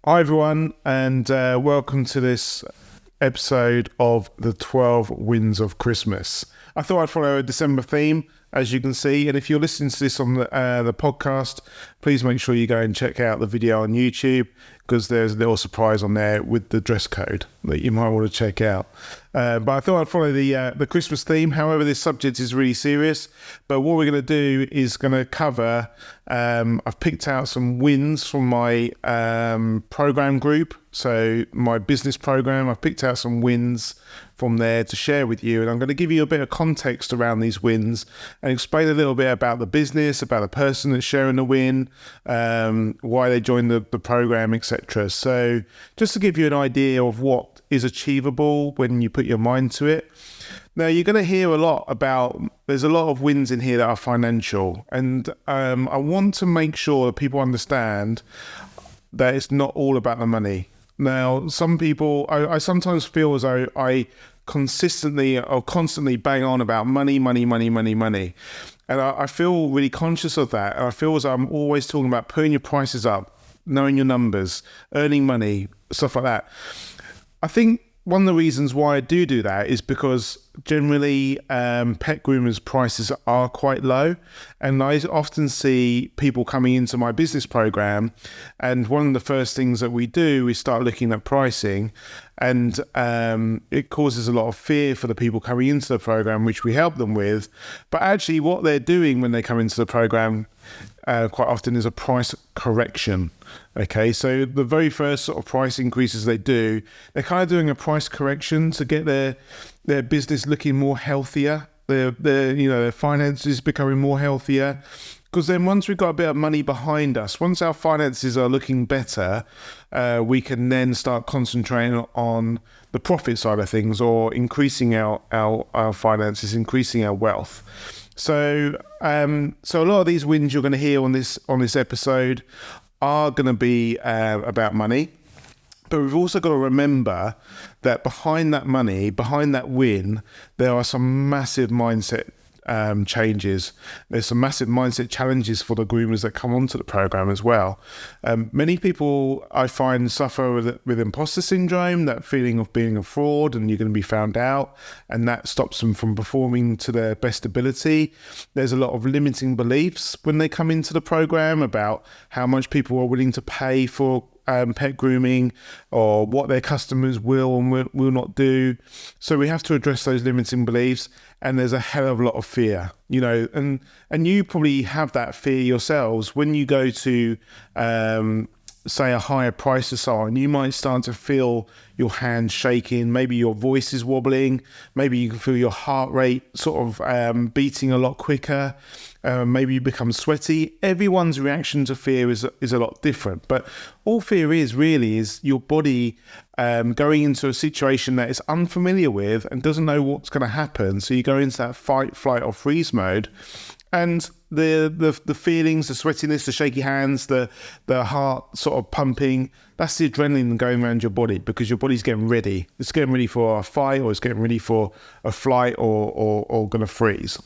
Hi everyone, and welcome to this episode of the 12 Wins of Christmas. I thought I'd follow a December theme, as you can see, and if you're listening to this on the podcast, please make sure you go and check out the video on YouTube, because there's a little surprise on there with the dress code that you might want to check out. But I thought I'd follow the Christmas theme. However, this subject is really serious. But what we're going to do is going to cover, I've picked out some wins from my program group. So my business program, I've picked out some wins from there to share with you. And I'm going to give you a bit of context around these wins and explain a little bit about the business, about the person that's sharing the win, why they joined the program, etc. So just to give you an idea of what is achievable when you put your mind to it. Now, you're going to hear a lot about, there's a lot of wins in here that are financial. And I want to make sure that people understand that it's not all about the money. Now, some people, I sometimes feel as though I constantly bang on about money. And I feel really conscious of that. And I feel as though I'm always talking about putting your prices up, knowing your numbers, earning money, stuff like that. I think one of the reasons why I do that is because generally pet groomers' prices are quite low, and I often see people coming into my business program, and one of the first things that we do is start looking at pricing, and it causes a lot of fear for the people coming into the program, which we help them with. But actually what they're doing when they come into the program quite often is a price correction. Okay, so the very first sort of price increases they do, they're kind of doing a price correction to get their business looking more healthier, their finances becoming more healthier. Because then once we've got a bit of money behind us, once our finances are looking better, we can then start concentrating on the profit side of things, or increasing our finances, increasing our wealth. So a lot of these wins you're going to hear on this episode are going to be about money. But we've also got to remember that behind that money, behind that win, there are some massive mindset changes. There's some massive mindset challenges for the groomers that come onto the program as well. Many people, I find, suffer with imposter syndrome, that feeling of being a fraud and you're going to be found out, and that stops them from performing to their best ability. There's a lot of limiting beliefs when they come into the program about how much people are willing to pay for pet grooming, or what their customers will and will not do. So we have to address those limiting beliefs, and there's a hell of a lot of fear, and you probably have that fear yourselves when you go to say a higher price or so on. You might start to feel your hands shaking, maybe your voice is wobbling, maybe you can feel your heart rate sort of beating a lot quicker, maybe you become sweaty. Everyone's reaction to fear is a lot different, but all fear is your body going into a situation that it's unfamiliar with and doesn't know what's going to happen. So you go into that fight, flight or freeze mode, and the feelings, the sweatiness, the shaky hands, the heart sort of pumping, that's the adrenaline going around your body, because your body's getting ready. It's getting ready for a fight, or it's getting ready for a flight, or going to freeze.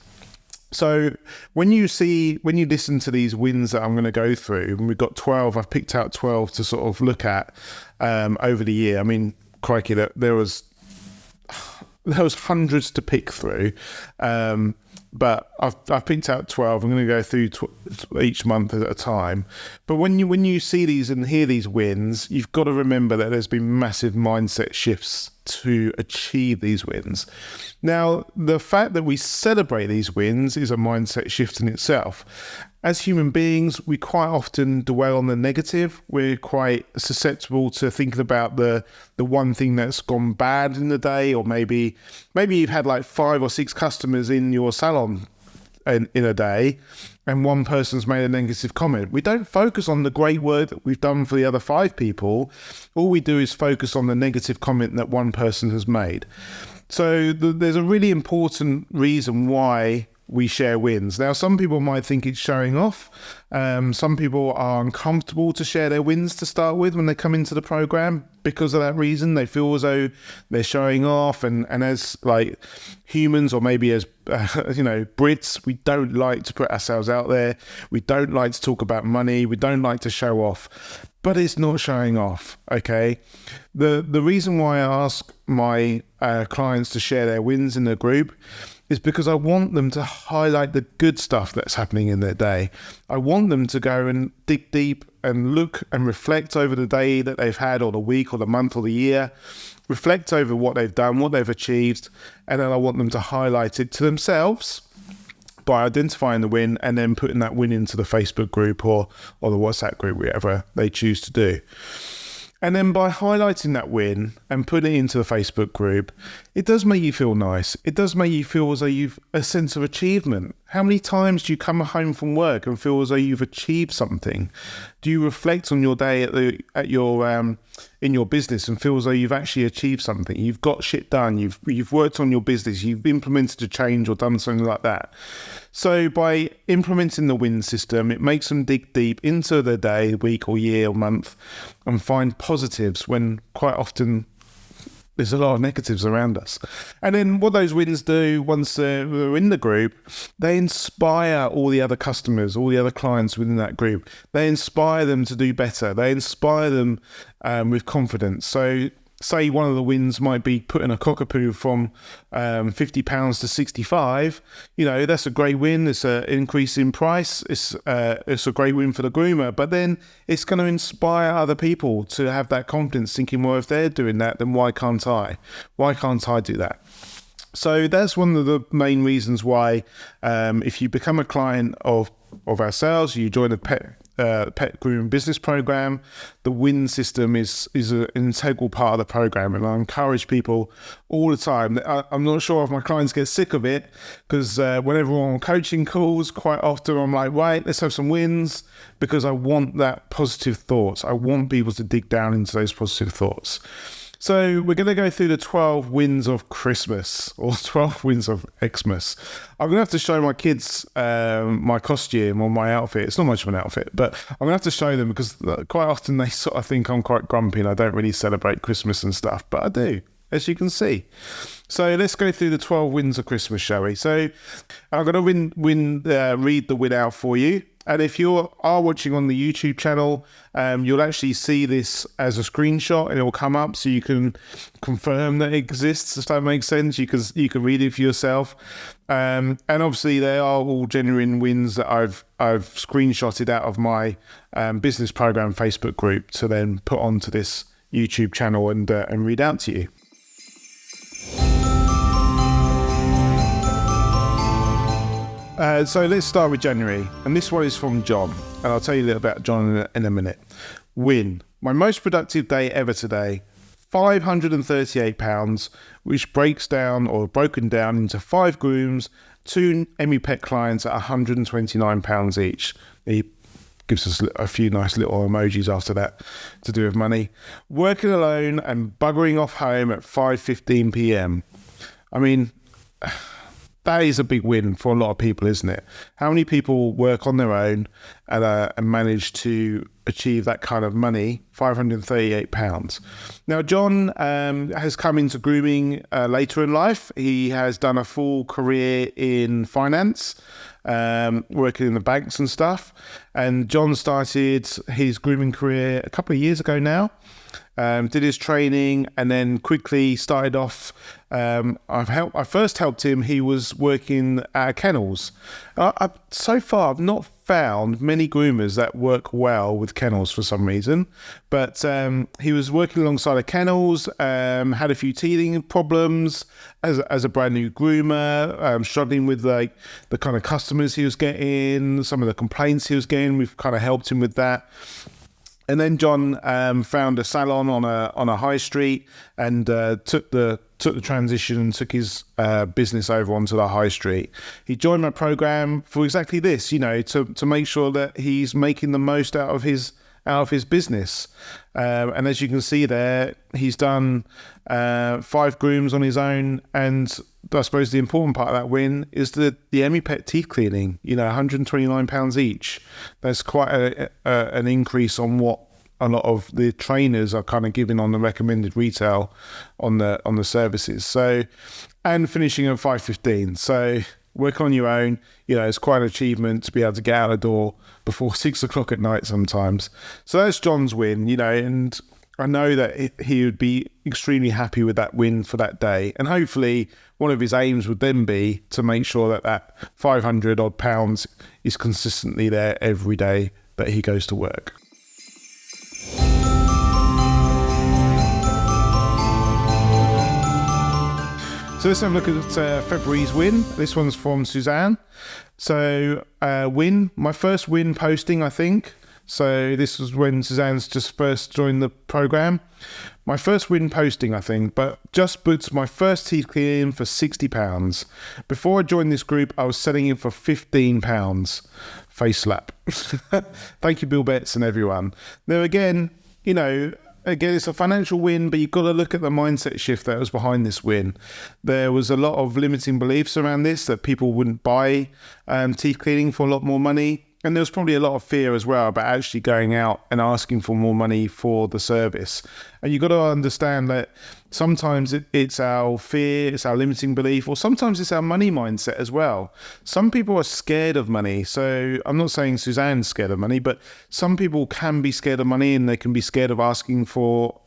So when you listen to these wins that I'm going to go through, and we've got 12, I've picked out 12 to sort of look at over the year. I mean, crikey, there was hundreds to pick through. But I've picked out 12. I'm going to go through each month at a time. But when you see these and hear these wins, you've got to remember that there's been massive mindset shifts to achieve these wins. Now, the fact that we celebrate these wins is a mindset shift in itself. As human beings, we quite often dwell on the negative. We're quite susceptible to thinking about the one thing that's gone bad in the day, or maybe you've had like 5 or 6 customers in your salon in a day, and one person's made a negative comment. We don't focus on the great work that we've done for the other 5 people. All we do is focus on the negative comment that one person has made. So there's a really important reason why we share wins. Now, some people might think it's showing off. Some people are uncomfortable to share their wins to start with when they come into the program. Because of that reason, they feel as though they're showing off. And as like humans, or maybe as Brits, we don't like to put ourselves out there. We don't like to talk about money. We don't like to show off. But it's not showing off, okay? The reason why I ask my clients to share their wins in the group is because I want them to highlight the good stuff that's happening in their day. I want them to go and dig deep and look and reflect over the day that they've had, or the week, or the month, or the year. Reflect over what they've done, what they've achieved, and then I want them to highlight it to themselves by identifying the win and then putting that win into the Facebook group or the WhatsApp group, whatever they choose to do. And then by highlighting that win and putting it into the Facebook group, it does make you feel nice. It does make you feel as though you've a sense of achievement. How many times do you come home from work and feel as though you've achieved something? Do you reflect on your day at your in your business and feel as though you've actually achieved something? You've got shit done. You've worked on your business. You've implemented a change or done something like that. So by implementing the win system, it makes them dig deep into their day, week, or year, or month, and find positives when quite often there's a lot of negatives around us. And then what those wins do, once they're in the group, they inspire all the other customers, all the other clients within that group. They inspire them to do better. They inspire them with confidence. So say one of the wins might be putting a cockapoo from £50 to 65. That's a great win. It's an increase in price. It's a great win for the groomer. But then it's going to inspire other people to have that confidence, thinking, well, if they're doing that, then why can't I? Why can't I do that? So that's one of the main reasons why if you become a client of ourselves, you join the Pet Groomer Business Programme, the win system is an integral part of the program, and I encourage people all the time. I'm not sure if my clients get sick of it, because whenever I'm on coaching calls, quite often I'm like, right, let's have some wins, because I want that positive thoughts. I want people to dig down into those positive thoughts. So we're going to go through the 12 wins of Christmas, or 12 wins of Xmas. I'm going to have to show my kids my costume or my outfit. It's not much of an outfit, but I'm going to have to show them, because quite often they sort of think I'm quite grumpy and I don't really celebrate Christmas and stuff, but I do, as you can see. So let's go through the 12 wins of Christmas, shall we? So I'm going to read the win out for you. And if you are watching on the YouTube channel, you'll actually see this as a screenshot, and it will come up so you can confirm that it exists, if that makes sense. You can read it for yourself. And obviously they are all genuine wins that I've screenshotted out of my business program Facebook group to then put onto this YouTube channel and read out to you. So let's start with January, and this one is from John, and I'll tell you a little about John in a minute. Win. My most productive day ever today, £538, which broken down into 5 grooms, 2 Emmy Pet clients at £129 each. He gives us a few nice little emojis after that to do with money. Working alone and buggering off home at 5:15 p.m. I mean, that is a big win for a lot of people, isn't it? How many people work on their own and manage to achieve that kind of money, £538? Now, John has come into grooming later in life. He has done a full career in finance, working in the banks and stuff. And John started his grooming career a couple of years ago now. Did his training and then quickly started off. I first helped him. He was working at kennels. So far, I've not found many groomers that work well with kennels for some reason. But he was working alongside the kennels, had a few teething problems as a brand new groomer, struggling with like the kind of customers he was getting, some of the complaints he was getting. We've kind of helped him with that. And then John found a salon on a high street and took the transition and took his business over onto the high street. He joined my program for exactly this, to make sure that he's making the most out of his out of his business. And as you can see there, he's done 5 grooms on his own. And I suppose the important part of that win is the EmiPet teeth cleaning, £129 each. That's quite an increase on what a lot of the trainers are kind of giving on the recommended retail on the services. So, and finishing at 5:15. So work on your own. It's quite an achievement to be able to get out the door before 6 o'clock at night sometimes. So that's John's win, and I know that he would be extremely happy with that win for that day. And hopefully one of his aims would then be to make sure that 500 odd pounds is consistently there every day that he goes to work. So let's have a look at February's win. This one's from Suzanne. So my first win posting, I think. So this was when Suzanne's just first joined the program. My first win posting, I think, but just booked my first teeth cleaning for £60. Before I joined this group, I was selling it for £15. Face slap. Thank you, Bill Betts and everyone. Now again, it's a financial win, but you've got to look at the mindset shift that was behind this win. There was a lot of limiting beliefs around this, that people wouldn't buy teeth cleaning for a lot more money. And there was probably a lot of fear as well about actually going out and asking for more money for the service. And you've got to understand that sometimes it's our fear, it's our limiting belief, or sometimes it's our money mindset as well. Some people are scared of money. So I'm not saying Suzanne's scared of money, but some people can be scared of money, and they can be scared of asking for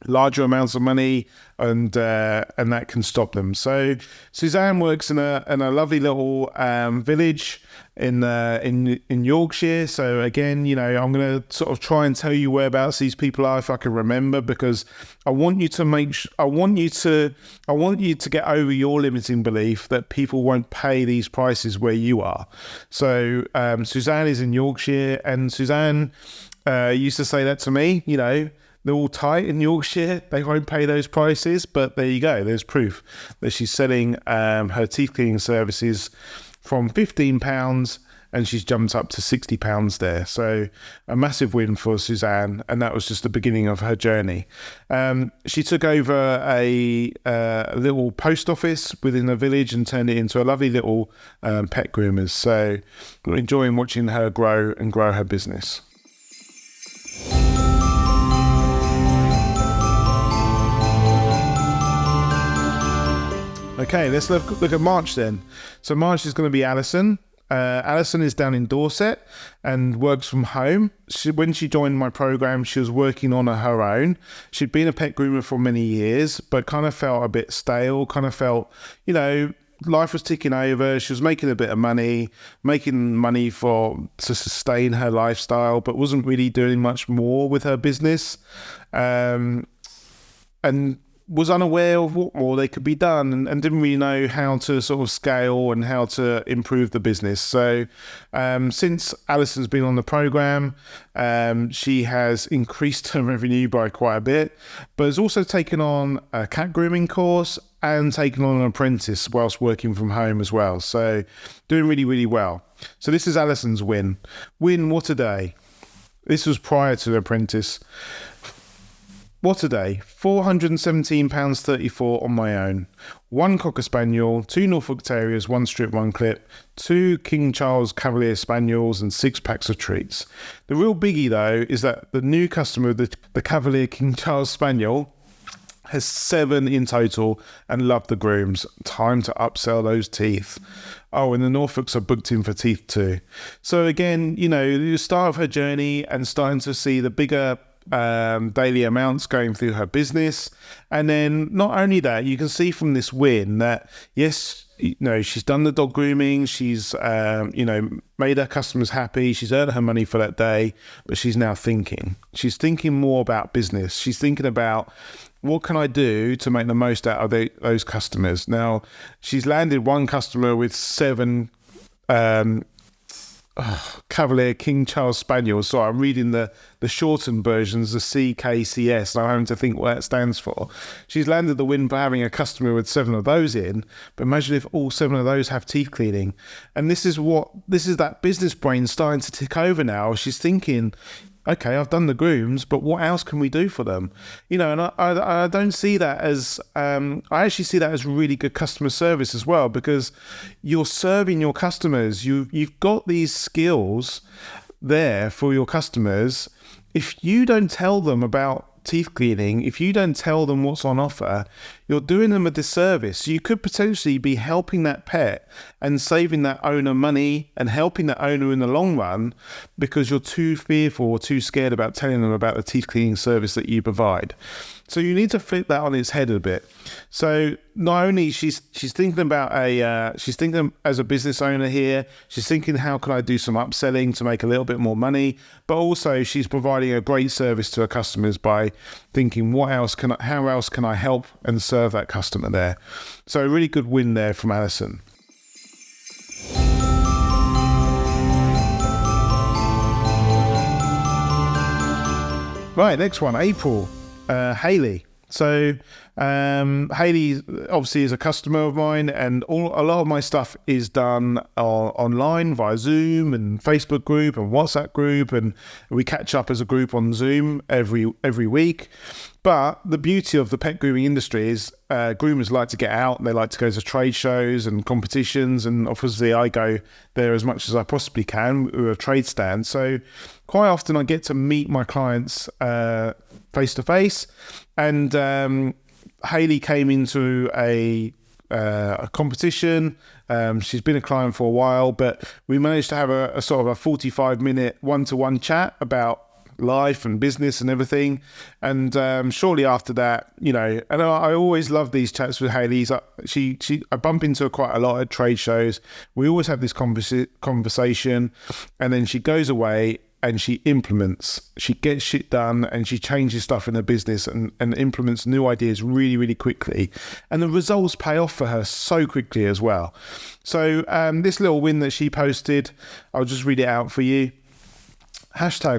larger amounts of money, and that can stop them. So Suzanne works in a lovely little village in Yorkshire. So again, I'm going to sort of try and tell you whereabouts these people are if I can remember, because I want you to get over your limiting belief that people won't pay these prices where you are. So Suzanne is in Yorkshire, and Suzanne used to say that to me. They're all tight in Yorkshire. They won't pay those prices. But there you go. There's proof that she's selling her teeth cleaning services from £15, and she's jumped up to £60 there. So a massive win for Suzanne, and that was just the beginning of her journey. She took over a little post office within the village and turned it into a lovely little pet groomers. So we're enjoying watching her grow her business. Okay, let's look at March then. So March is going to be Alison. Alison is down in Dorset and works from home. When she joined my program, she was working on her own. She'd been a pet groomer for many years, but kind of felt a bit stale, kind of felt, life was ticking over. She was making a bit of money, to sustain her lifestyle, but wasn't really doing much more with her business. And was unaware of what more they could be done, and didn't really know how to sort of scale and how to improve the business. So since Alison's been on the program, she has increased her revenue by quite a bit, but has also taken on a cat grooming course and taken on an apprentice whilst working from home as well. So doing really, really well. So this is Alison's win. What a day. This was prior to the apprentice. What a day. £417.34 on my own. 1 Cocker Spaniel, 2 Norfolk Terriers, 1 strip, 1 clip, 2 King Charles Cavalier Spaniels, and 6 packs of treats. The real biggie though is that the new customer of the Cavalier King Charles Spaniel has 7 in total and loved the grooms. Time to upsell those teeth. Oh, and the Norfolks are booked in for teeth too. So again, the start of her journey and starting to see the bigger daily amounts going through her business. And then not only that, you can see from this win that yes, she's done the dog grooming, she's made her customers happy, she's earned her money for that day, but she's now thinking more about business. She's thinking about, what can I do to make the most out of those customers? Now she's landed 1 customer with 7 Cavalier King Charles Spaniel. So I'm reading the shortened versions, the CKCS, and I'm having to think what that stands for. She's landed the win for having a customer with 7 of those in, but imagine if all 7 of those have teeth cleaning. And this is that business brain starting to tick over now. She's thinking, okay, I've done the grooms, but what else can we do for them? And I don't see that as, I actually see that as really good customer service as well, because you're serving your customers. You've got these skills there for your customers. If you don't tell them about teeth cleaning, if you don't tell them what's on offer, you're doing them a disservice. You could potentially be helping that pet and saving that owner money and helping that owner in the long run, because you're too fearful or too scared about telling them about the teeth cleaning service that you provide. So you need to flip that on its head a bit. So not only she's thinking about she's thinking as a business owner here, she's thinking, how can I do some upselling to make a little bit more money? But also she's providing a great service to her customers by thinking, how else can I help and serve that customer there? So a really good win there from Alison. Right, next one, April. Hayley. So Hayley obviously is a customer of mine, and a lot of my stuff is done online via Zoom and Facebook group and WhatsApp group, and we catch up as a group on Zoom every week. But the beauty of the pet grooming industry is groomers like to get out, they like to go to trade shows and competitions, and obviously I go there as much as I possibly can with a trade stand. So quite often I get to meet my clients face to face, and Hayley came into a competition. She's been a client for a while, but we managed to have a sort of a 45-minute one-to-one chat about life and business and everything. And shortly after that, and I always love these chats with Hayley. I bump into her quite a lot at trade shows. We always have this conversation, and then she goes away and she implements, she gets shit done, and she changes stuff in her business and implements new ideas really, really quickly. And the results pay off for her so quickly as well. So this little win that she posted, I'll just read it out for you.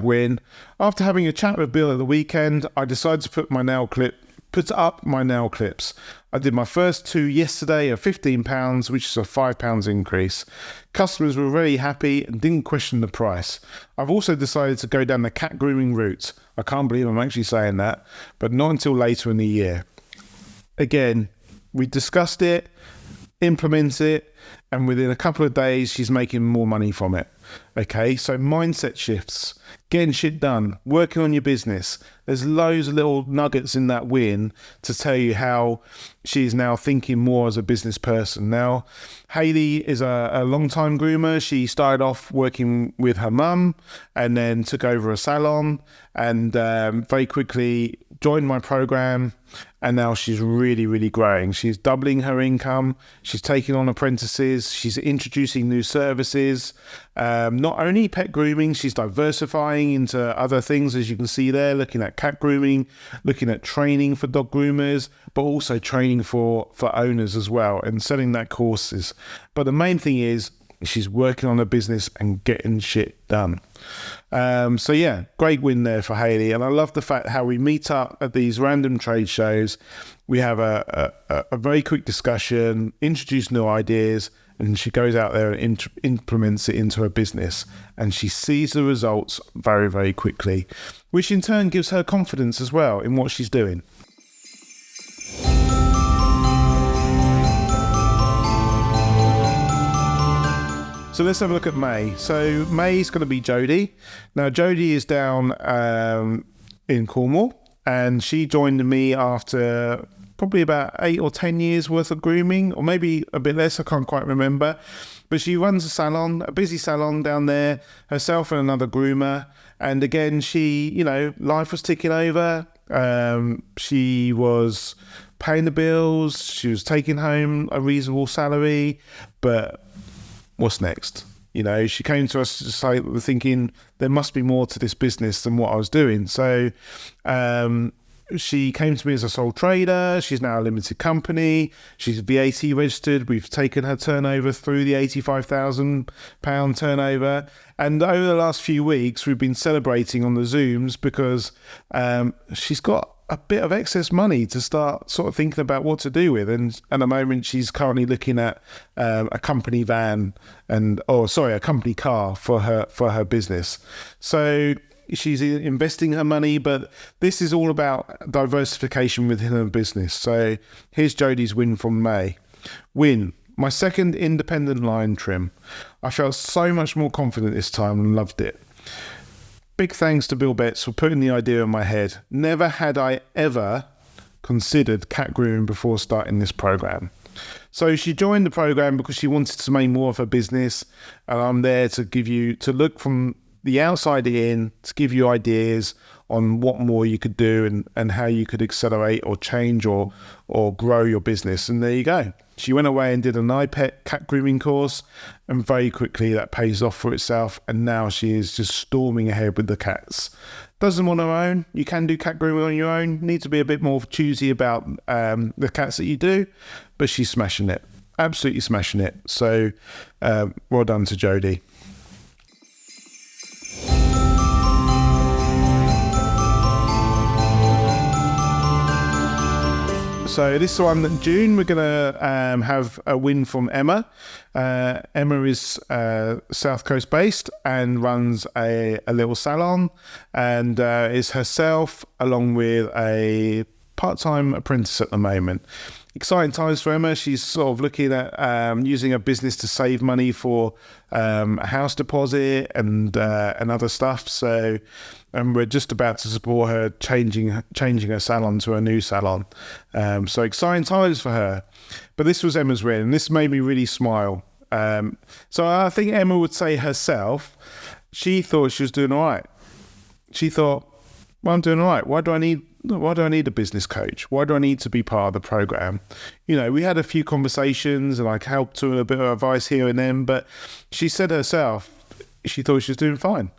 #win. After having a chat with Bill at the weekend, I decided to put up my nail clips. I did my first 2 yesterday at £15, which is a £5 increase. Customers were very happy and didn't question the price. I've also decided to go down the cat grooming route. I can't believe I'm actually saying that, but not until later in the year. Again, we discussed it, implement it, and within a couple of days, she's making more money from it. Okay, so mindset shifts, getting shit done, working on your business. There's loads of little nuggets in that win to tell you how she's now thinking more as a business person. Now, Hayley is a long-time groomer. She started off working with her mum and then took over a salon, and very quickly joined my program, and now she's really, really growing. She's doubling her income. She's taking on apprentices. She's introducing new services. Not only pet grooming, she's diversifying into other things, as you can see there, looking at cat grooming, looking at training for dog groomers, but also training for owners as well, and selling that courses. But the main thing is she's working on her business and getting shit done. So yeah, great win there for Hayley. And I love the fact how we meet up at these random trade shows. We have a very quick discussion, introduce new ideas, and she goes out there and implements it into her business. And she sees the results very, very quickly, which in turn gives her confidence as well in what she's doing. So let's have a look at May. So May's going to be Jodie. Now Jodie is down in Cornwall, and she joined me after probably about 8 or 10 years worth of grooming, or maybe a bit less, I can't quite remember. But she runs a salon, a busy salon down there, herself and another groomer. And again, she, life was ticking over. She was paying the bills. She was taking home a reasonable salary, but what's next? She came to us just thinking there must be more to this business than what I was doing. So She came to me as a sole trader. She's now a limited company. She's VAT registered. We've taken her turnover through the £85,000 turnover. And over the last few weeks, we've been celebrating on the Zooms because she's got a bit of excess money to start sort of thinking about what to do with. And at the moment, she's currently looking at a company van a company car for her business. So she's investing her money, but this is all about diversification within her business. So here's Jodie's win from May. Win. My second independent line trim. I felt so much more confident this time and loved it. Big thanks to Bill Betts for putting the idea in my head. Never had I ever considered cat grooming before starting this program. So she joined the program because she wanted to make more of her business, and I'm there to look from the outside in to give you ideas on what more you could do and how you could accelerate or change or grow your business. And there you go. She went away and did an iPet cat grooming course, and very quickly that pays off for itself. And now she is just storming ahead with the cats. Doesn't want her own. You can do cat grooming on your own. Need to be a bit more choosy about the cats that you do, but she's smashing it. Absolutely smashing it. So well done to Jodie. So this one in June, we're going to have a win from Emma. Emma is South Coast based and runs a little salon, and is herself along with a part-time apprentice at the moment. Exciting times for Emma. She's sort of looking at using her business to save money for a house deposit and other stuff. So, and we're just about to support her changing her salon to a new salon. So exciting times for her. But this was Emma's win, and this made me really smile. So I think Emma would say herself, she thought she was doing all right. She thought, well, I'm doing all right. Why do I need a business coach? Why do I need to be part of the program? You know, we had a few conversations and I helped her with a bit of advice here and then, but she said herself, she thought she was doing fine.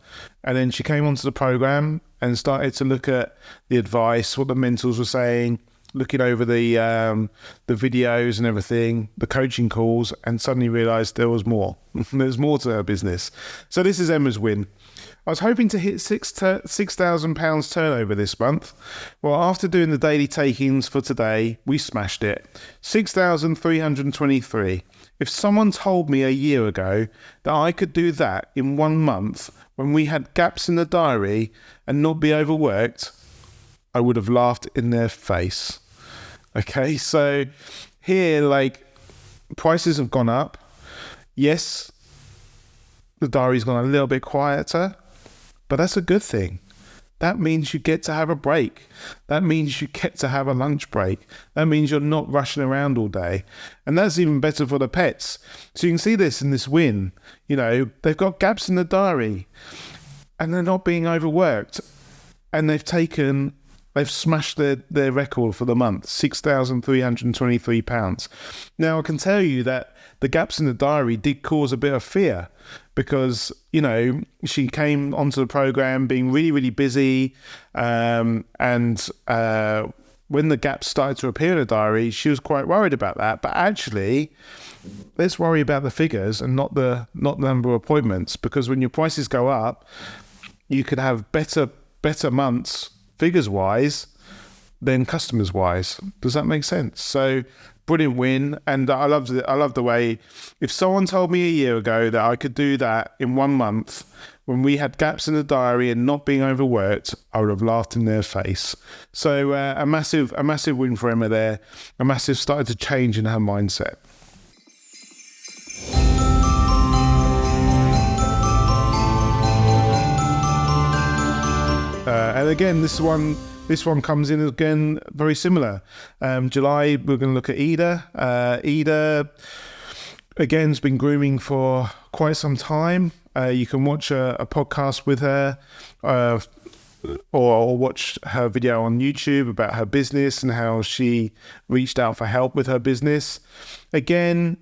And then she came onto the program and started to look at the advice, what the mentors were saying, looking over the videos and everything, the coaching calls, and suddenly realised there was more. There's more to her business. So this is Emma's win. I was hoping to hit £6,000 turnover this month. Well, after doing the daily takings for today, we smashed it. 6,323. If someone told me a year ago that I could do that in 1 month when we had gaps in the diary and not be overworked, I would have laughed in their face. Okay, so here, like, prices have gone up. Yes, the diary's gone a little bit quieter, but that's a good thing. That means you get to have a break. That means you get to have a lunch break. That means you're not rushing around all day. And that's even better for the pets. So you can see this in this win. You know, they've got gaps in the diary and they're not being overworked. And they've smashed their record for the month, £6,323. Now, I can tell you that the gaps in the diary did cause a bit of fear because, you know, she came onto the program being really, really busy. And when the gaps started to appear in the diary, she was quite worried about that. But actually, let's worry about the figures and not the number of appointments, because when your prices go up, you could have better months figures wise than customers wise. Does that make sense? So brilliant win. And I love the way, if someone told me a year ago that I could do that in 1 month when we had gaps in the diary and not being overworked, I would have laughed in their face. So a massive win for Emma there. A massive started to change in her mindset. And again, this one comes in again very similar. July, we're going to look at Ida. Ida, again, has been grooming for quite some time. You can watch a podcast with her or watch her video on YouTube about her business and how she reached out for help with her business. Again,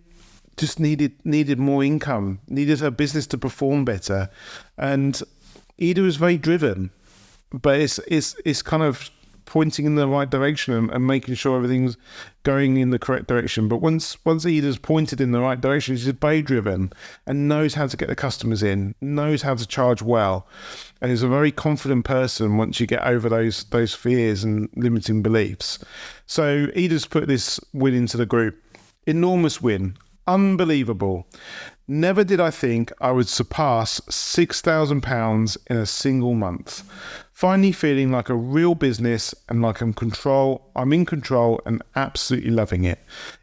just needed more income, needed her business to perform better. And Ida was very driven. But it's kind of pointing in the right direction and making sure everything's going in the correct direction. But once Ida's pointed in the right direction, she's very driven and knows how to get the customers in, knows how to charge well, and is a very confident person once you get over those fears and limiting beliefs. So Ida's put this win into the group. Enormous win. Unbelievable. Never did I think I would surpass £6,000 in a single month. Finally feeling like a real business and like I'm in control and absolutely loving it.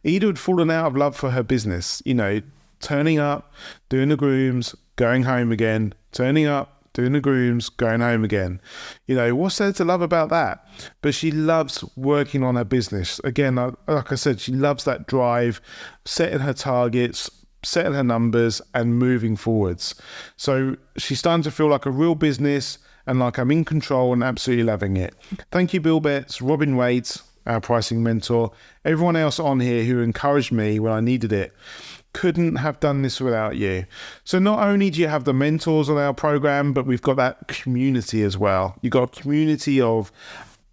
Ida had fallen out of love for her business, turning up, doing the grooms, going home again, turning up, doing the grooms, going home again. What's there to love about that? But she loves working on her business. Again, like I said, she loves that drive, setting her targets, setting her numbers and moving forwards. So she's starting to feel like a real business and like I'm in control and absolutely loving it. Thank you, Bill Betts, Robin Waits, our pricing mentor, everyone else on here who encouraged me when I needed it. Couldn't have done this without you. So not only do you have the mentors on our program, but we've got that community as well. You've got a community of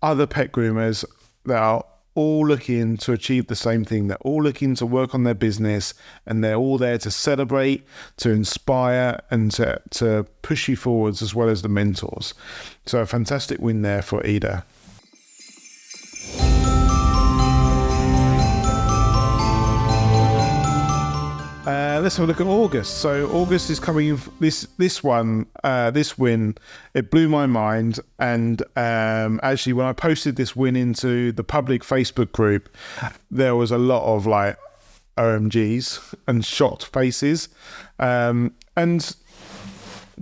other pet groomers that are all looking to achieve the same thing. They're all looking to work on their business, and they're all there to celebrate, to inspire, and to push you forwards, as well as the mentors. So a fantastic win there for Ida. Let's have a look at August. So August is coming. This win, it blew my mind. And actually, when I posted this win into the public Facebook group, there was a lot of like OMGs and shocked faces. And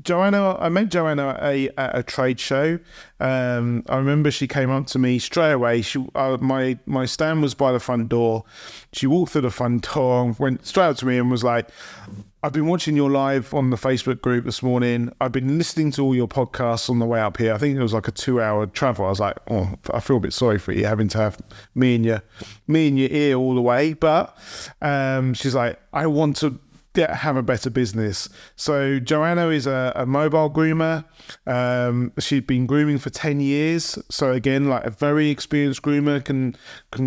Joanna, I met Joanna at a trade show. I remember she came up to me straight away. My stand was by the front door. She walked through the front door and went straight up to me and was like, I've been watching your live on the Facebook group this morning. I've been listening to all your podcasts on the way up here. I think it was like a 2-hour travel. I was like, oh, I feel a bit sorry for you having to have me in your ear all the way. But she's like, I want to have a better business. So Joanna is a mobile groomer. She'd been grooming for 10 years. So again, like a very experienced groomer, can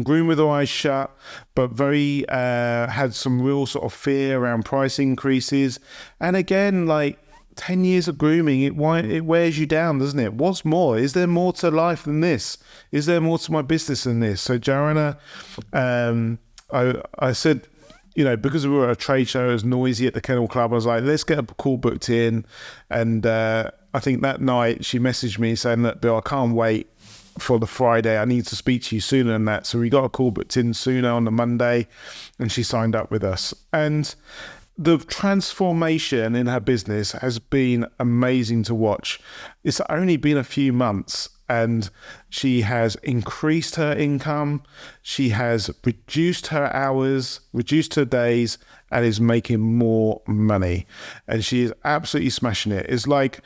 groom with her eyes shut, but very had some real sort of fear around price increases. And again, like 10 years of grooming, it wears you down, doesn't it? What's more? Is there more to life than this? Is there more to my business than this? So Joanna, I said, because we were at a trade show, it was noisy at the Kennel Club. I was like, let's get a call booked in. And I think that night she messaged me saying, look, Bill, I can't wait for the Friday. I need to speak to you sooner than that. So we got a call booked in sooner on the Monday, and she signed up with us. And the transformation in her business has been amazing to watch. It's only been a few months, and she has increased her income. She has reduced her hours, reduced her days, and is making more money. And she is absolutely smashing it. It's like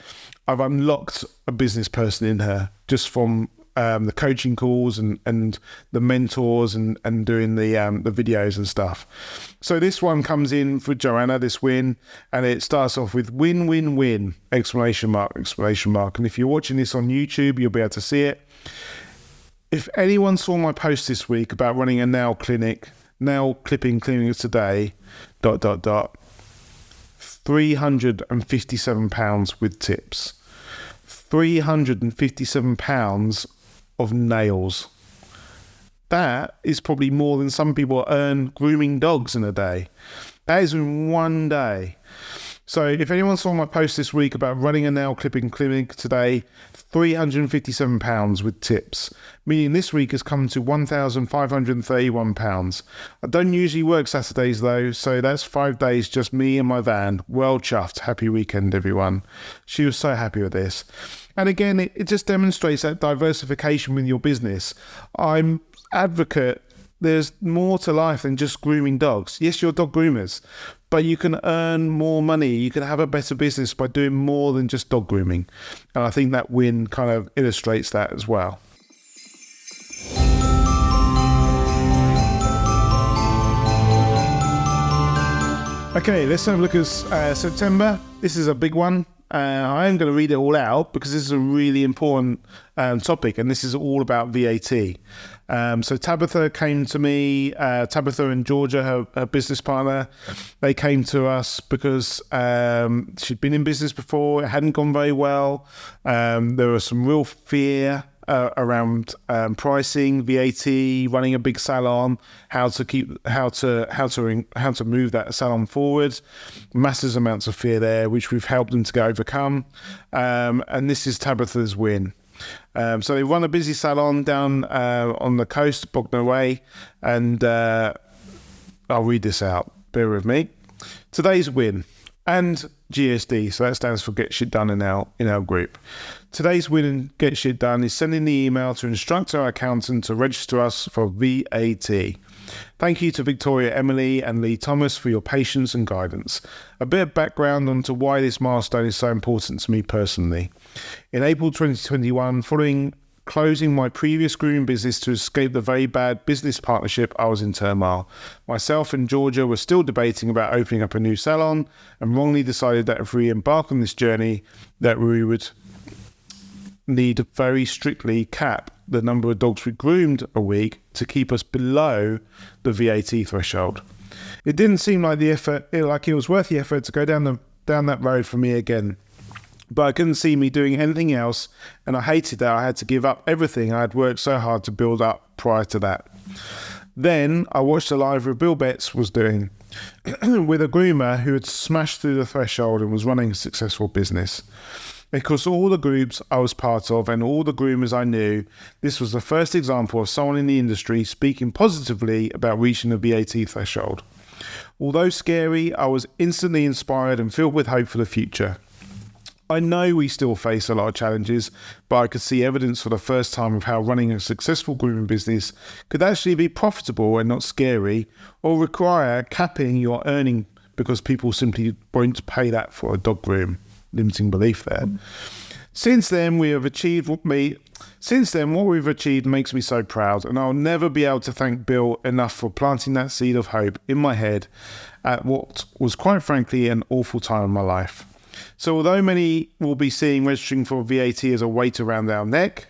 I've unlocked a business person in her just from the coaching calls and the mentors and doing the videos and stuff. So this one comes in for Joanna, this win, and it starts off with win, win, win, exclamation mark, exclamation mark. And if you're watching this on YouTube, you'll be able to see it. If anyone saw my post this week about running a nail clipping clinic today, £357 with tips. £357 of nails. That is probably more than some people earn grooming dogs in a day. That is in one day. So if anyone saw my post this week about running a nail clipping clinic today, £357 with tips, meaning this week has come to £1,531. I don't usually work Saturdays though, so that's 5 days just me and my van. Well chuffed. Happy weekend, everyone. She was so happy with this. And again, it just demonstrates that diversification with your business. I'm advocate. There's more to life than just grooming dogs. Yes, you're dog groomers, but you can earn more money. You can have a better business by doing more than just dog grooming. And I think that win kind of illustrates that as well. Okay, let's have a look at September. This is a big one. I am going to read it all out because this is a really important topic, and this is all about VAT. So Tabitha came to me, Tabitha and Georgia, her business partner, they came to us because she'd been in business before, it hadn't gone very well. There was some real fear around pricing, VAT, running a big salon, how to move that salon forward. Massive amounts of fear there, which we've helped them to overcome. And this is Tabitha's win. So they run a busy salon down on the coast, Bognor Way, and I'll read this out. Bear with me. Today's win. And GSD, so that stands for Get Shit Done in our group. Today's win in Get Shit Done is sending the email to instruct our accountant to register us for VAT. Thank you to Victoria, Emily and Lee Thomas for your patience and guidance. A bit of background onto why this milestone is so important to me personally. In April 2021, following closing my previous grooming business to escape the very bad business partnership, I was in turmoil. Myself and Georgia were still debating about opening up a new salon and wrongly decided that if we embark on this journey, that we would need to very strictly cap the number of dogs we groomed a week to keep us below the VAT threshold. It didn't seem like it was worth the effort to go down that road for me again. But I couldn't see me doing anything else, and I hated that I had to give up everything I had worked so hard to build up prior to that. Then I watched a live reel Bill Betts was doing with a groomer who had smashed through the threshold and was running a successful business. Because all the groups I was part of and all the groomers I knew, this was the first example of someone in the industry speaking positively about reaching the VAT threshold. Although scary, I was instantly inspired and filled with hope for the future. I know we still face a lot of challenges, but I could see evidence for the first time of how running a successful grooming business could actually be profitable and not scary, or require capping your earning because people simply won't pay that for a dog groom. Limiting belief there. Since then, what we've achieved makes me so proud, and I'll never be able to thank Bill enough for planting that seed of hope in my head at what was quite frankly an awful time in my life. So although many will be seeing registering for VAT as a weight around our neck,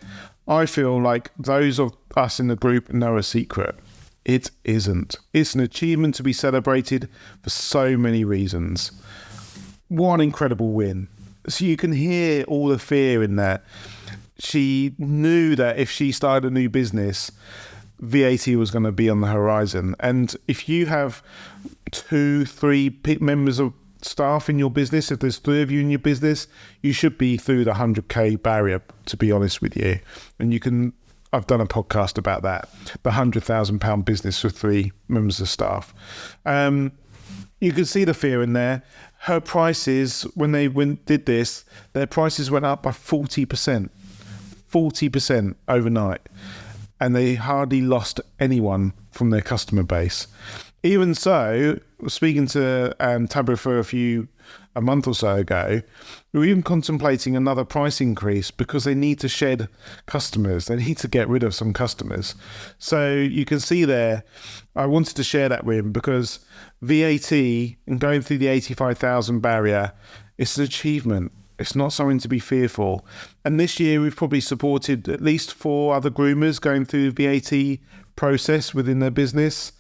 I feel like those of us in the group know a secret. It isn't. It's an achievement to be celebrated for so many reasons. What an incredible win. So you can hear all the fear in that. She knew that if she started a new business, VAT was going to be on the horizon. And if you have 2-3 members of staff in your business, if there's 3 of you in your business, you should be through the 100k barrier, to be honest with you. And I've done a podcast about that, the £100,000 business for 3 members of staff. You can see the fear in there. Her prices, when they did this, their prices went up by 40% overnight. And they hardly lost anyone from their customer base. Even so, speaking to Tabitha a month or so ago, we were even contemplating another price increase because they need to shed customers. They need to get rid of some customers. So you can see there, I wanted to share that with him because VAT and going through the 85,000 barrier, it's an achievement. It's not something to be fearful. And this year we've probably supported at least 4 other groomers going through the VAT process within their business.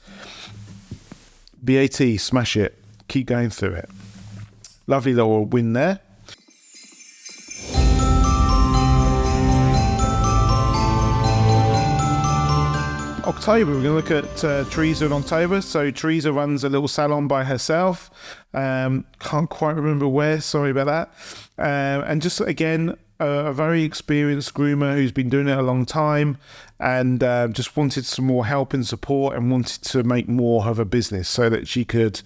VAT, smash it. Keep going through it. Lovely little win there. October, we're going to look at Teresa in October. So Teresa runs a little salon by herself. Can't quite remember where, sorry about that. And just again, a very experienced groomer who's been doing it a long time and just wanted some more help and support and wanted to make more of a business so that she could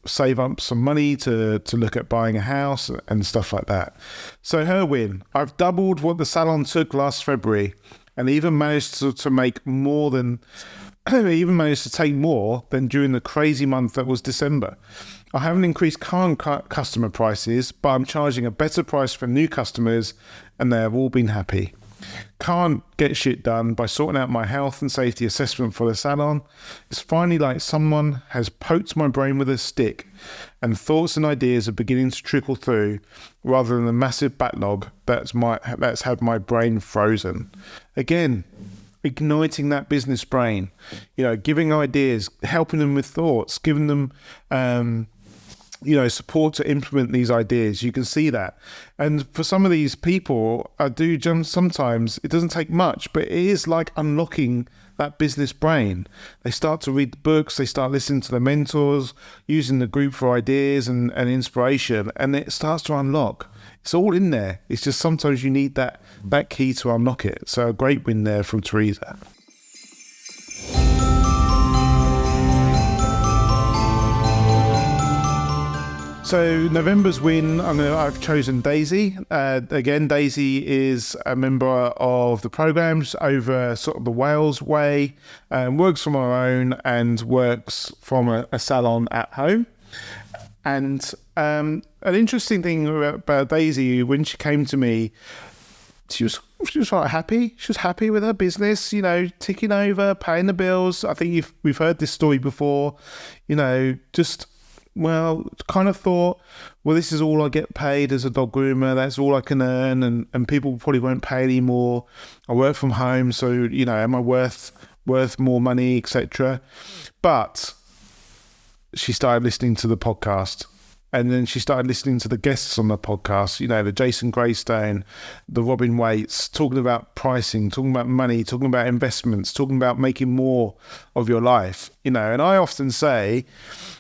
save up some money to look at buying a house and stuff like that. So her win, I've doubled what the salon took last February and even managed to make more than take more than during the crazy month that was December. I haven't increased current customer prices, but I'm charging a better price for new customers and they have all been happy. Can't get shit done by sorting out my health and safety assessment for the salon. It's finally like someone has poked my brain with a stick and thoughts and ideas are beginning to trickle through rather than the massive backlog that's had my brain frozen. Again, igniting that business brain, giving ideas, helping them with thoughts, giving them support to implement these ideas. You can see that. And for some of these people, sometimes it doesn't take much, but it is like unlocking that business brain. They start to read the books, they start listening to the mentors, using the group for ideas and inspiration, and it starts to unlock. It's all in there. It's just sometimes you need that key to unlock it. So a great win there from Teresa. So November's win, I've chosen Daisy. Again, Daisy is a member of the programmes over sort of the Wales way, works from her own and works from a salon at home. And an interesting thing about Daisy, when she came to me, she was quite happy. She was happy with her business, ticking over, paying the bills. I think we've heard this story before, kind of thought, well, this is all I get paid as a dog groomer. That's all I can earn, and people probably won't pay anymore. I work from home, so am I worth more money, etc. But she started listening to the podcast, and then she started listening to the guests on the podcast. The Jason Greystone, the Robin Waits, talking about pricing, talking about money, talking about investments, talking about making more of your life. And I often say,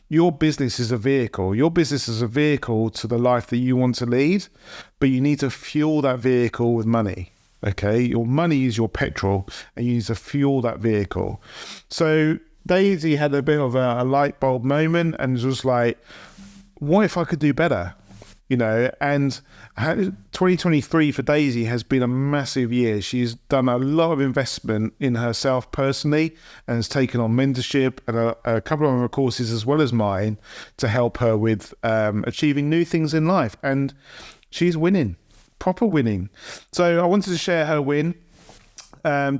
your business is a vehicle. Your business is a vehicle to the life that you want to lead, but you need to fuel that vehicle with money. Okay, your money is your petrol, and you need to fuel that vehicle. So Daisy had a bit of a light bulb moment and was just like, what if I could do better? And 2023 for Daisy has been a massive year. She's done a lot of investment in herself personally and has taken on mentorship and a couple of other courses as well as mine to help her with achieving new things in life. And she's winning, proper winning. So I wanted to share her win.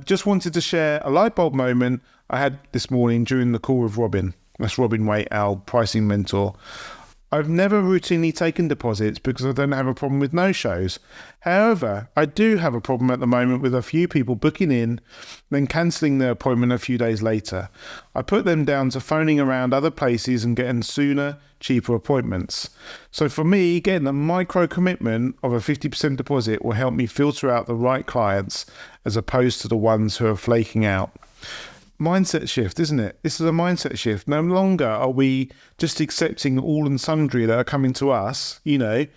Just wanted to share a light bulb moment I had this morning during the call with Robin. That's Robin Waite, our pricing mentor. I've never routinely taken deposits because I don't have a problem with no-shows. However, I do have a problem at the moment with a few people booking in, then cancelling their appointment a few days later. I put them down to phoning around other places and getting sooner, cheaper appointments. So for me, getting a micro commitment of a 50% deposit will help me filter out the right clients as opposed to the ones who are flaking out. Mindset shift, isn't it? This is a mindset shift. No longer are we just accepting all and sundry that are coming to us. We're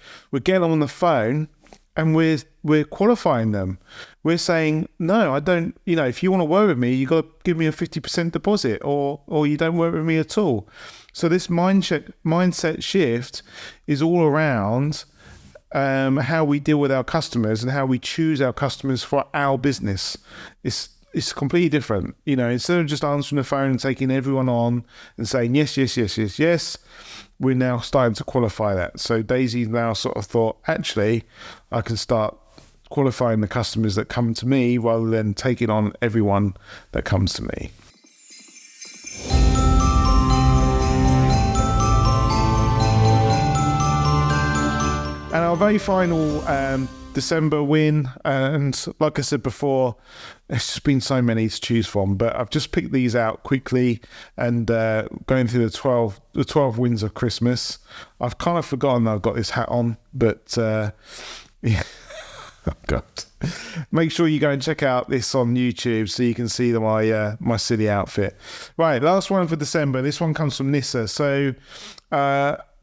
getting on the phone and we're qualifying them. We're saying, no, I don't, if you want to work with me, you got to give me a 50% deposit or you don't work with me at all. So this mindset shift is all around how we deal with our customers and how we choose our customers for our business. It's completely different. Instead of just answering the phone and taking everyone on and saying yes, yes, yes, yes, yes, we're now starting to qualify that. So Daisy now sort of thought, actually, I can start qualifying the customers that come to me rather than taking on everyone that comes to me. And our very final December win, and like I said before, there's just been so many to choose from, but I've just picked these out quickly and going through the 12 wins of Christmas. I've kind of forgotten that I've got this hat on, but yeah. Oh God. Make sure you go and check out this on YouTube so you can see my silly outfit. Right, last one for December. This one comes from Nissa. So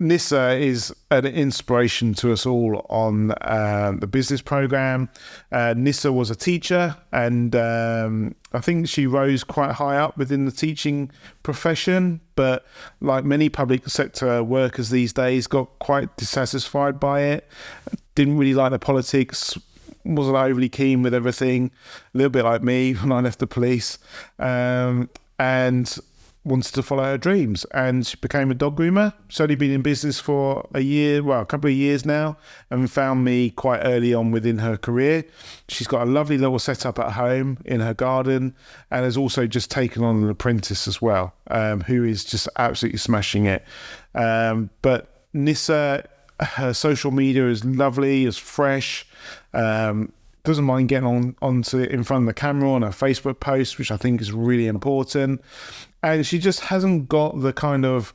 Nissa is an inspiration to us all on the business program. Nissa was a teacher, and I think she rose quite high up within the teaching profession, but like many public sector workers these days, got quite dissatisfied by it. Didn't really like the politics, wasn't overly keen with everything, a little bit like me when I left the police. And wanted to follow her dreams, and she became a dog groomer. She's only been in business for a couple of years now, and found me quite early on within her career. She's got a lovely little setup at home in her garden, and has also just taken on an apprentice as well, who is just absolutely smashing it. But Nissa, her social media is lovely, is fresh. Doesn't mind getting onto in front of the camera on her Facebook post, which I think is really important. And she just hasn't got the kind of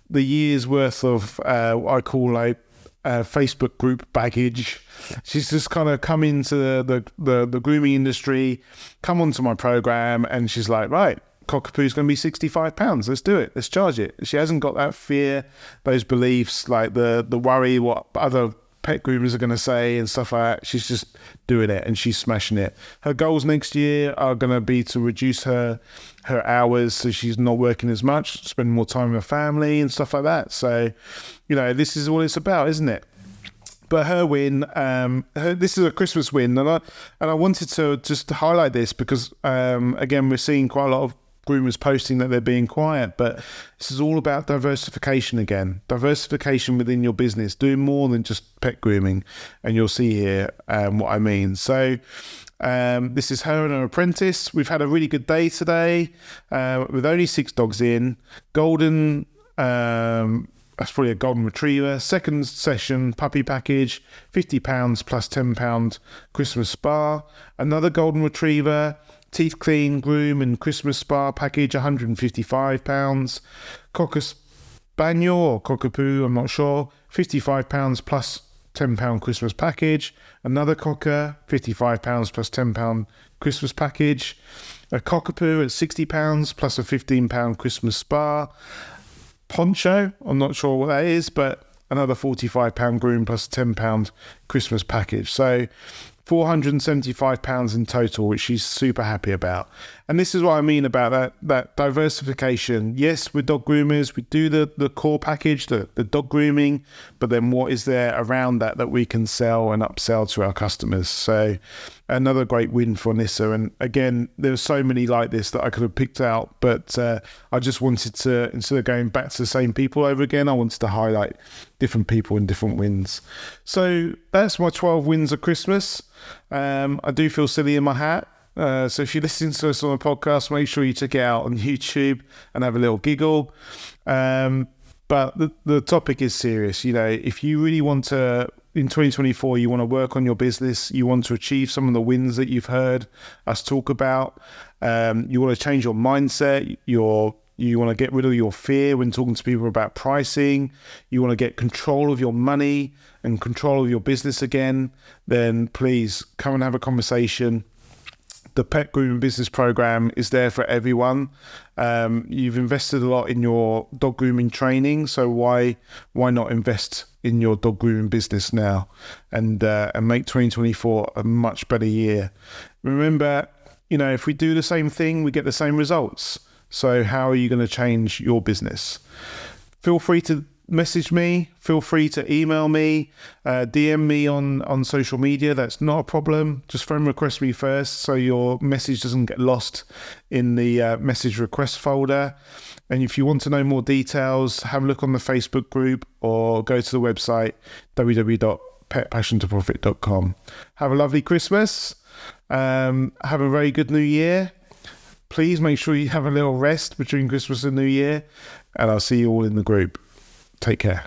the years worth of what I call like Facebook group baggage. She's just kind of come into the grooming industry, come onto my program, and she's like, right, Cockapoo's going to be £65. Let's do it. Let's charge it. She hasn't got that fear, those beliefs, like the worry what other pet groomers are going to say and stuff like that. She's just doing it, and she's smashing it. Her goals next year are going to be to reduce her hours so she's not working as much, spending more time with her family and stuff like that. So, this is what it's about, isn't it? But her win, this is a Christmas win, and I wanted to just highlight this because again, we're seeing quite a lot of groomers posting that they're being quiet, but this is all about diversification again. Diversification within your business, doing more than just pet grooming, and you'll see here what I mean. So this is her and her apprentice. We've had a really good day today with only 6 dogs in. Golden, that's probably a golden retriever. Second session puppy package, £50 plus £10 Christmas spa. Another golden retriever, teeth clean, groom and Christmas spa package, £155. Cocker Spaniel or Cockapoo, I'm not sure, £55 plus £10 Christmas package. Another Cocker, £55 plus £10 Christmas package. A Cockapoo at £60 plus a £15 Christmas spa. Poncho, I'm not sure what that is, but another £45 groom plus a £10 Christmas package. So £475 in total, which she's super happy about. And this is what I mean about that diversification. Yes, we're dog groomers. We do the core package, the dog grooming, but then what is there around that we can sell and upsell to our customers? So another great win for Nissa. And again, there's so many like this that I could have picked out, but I just wanted to, instead of going back to the same people over again, I wanted to highlight different people and different wins. So that's my 12 wins of Christmas. I do feel silly in my hat. So if you're listening to us on a podcast, make sure you check it out on YouTube and have a little giggle. But the topic is serious. If you really want to, in 2024, you want to work on your business, you want to achieve some of the wins that you've heard us talk about, you want to change your mindset, you want to get rid of your fear when talking to people about pricing, you want to get control of your money and control of your business again, then please come and have a conversation. The Pet Groomer Business Programme is there for everyone. You've invested a lot in your dog grooming training, so why not invest in your dog grooming business now and make 2024 a much better year? Remember, if we do the same thing, we get the same results. So how are you going to change your business? Feel free to message me, feel free to email me, DM me on social media. That's not a problem. Just friend request me first so your message doesn't get lost in the message request folder. And if you want to know more details, have a look on the Facebook group or go to the website www.petpassiontoprofit.com. Have a lovely Christmas. Have a very good New Year. Please make sure you have a little rest between Christmas and New Year, and I'll see you all in the group. Take care.